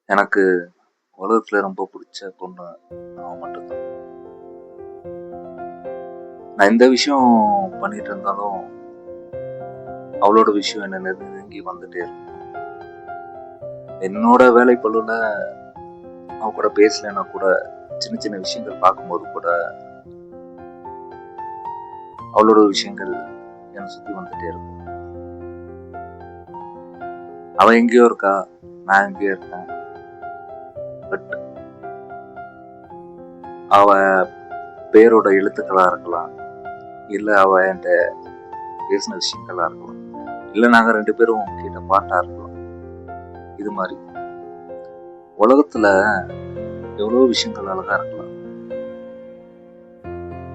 எனக்கு உலகத்துல ரொம்ப பிடிச்ச பொண்ணு அவன் மட்டும்தான். நான் எந்த விஷயம் பண்ணிட்டு இருந்தாலும் அவளோட விஷயம் என்ன நெருங்கி வந்துட்டே இருக்கும். என்னோட வேலை பளுல அவ கூட பேசலைன்னா கூட சின்ன சின்ன விஷயங்கள் பார்க்கும்போது கூட அவளோட விஷயங்கள் என்னை சுத்தி வந்துட்டே இருக்கும். அவ எங்கேயோ இருக்கா, நான் எங்கேயோ இருக்கேன். பட் அவ பேரோட எழுத்துக்களா இருக்கலாம், இல்ல அவ என்கிட்ட பேசின விஷயங்களா இருக்கலாம், இல்ல நாங்க 2 பேரும் கேட்ட பாட்டா இருக்கலாம். இது மாதிரி உலகத்துல எவ்வளவு விஷயங்கள் அழகா இருக்கலாம்,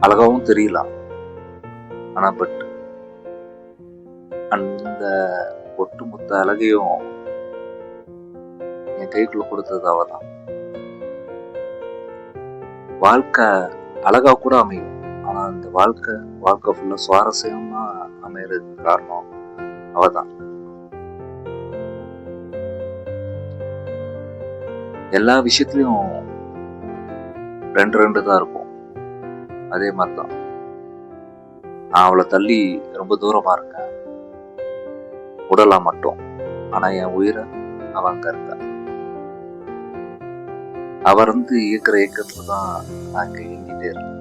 அழகாவும் தெரியலாம். ஆனா பட் அந்த ஒட்டுமொத்த அழகையும் என் கைக்குள்ள கொடுத்தது அவதான். வாழ்க்கை அழகா கூட அமையும், ஆனா அந்த வாழ்க்கை ஃபுல்லா சுவாரஸ்யமா அமையறதுக்கு காரணம் அவதான். எல்லா விஷயத்திலயும் 2 தான் இருக்கும். அதே மாதிரிதான் நான் அவளை தள்ளி ரொம்ப தூரமா இருக்கேன் உடலா மட்டும். ஆனா என் உயிரை அவ அங்க இருக்கா. அவ இயக்குற இயக்கத்துலதான் நான் இங்க இயங்கிட்டே இருக்கேன்.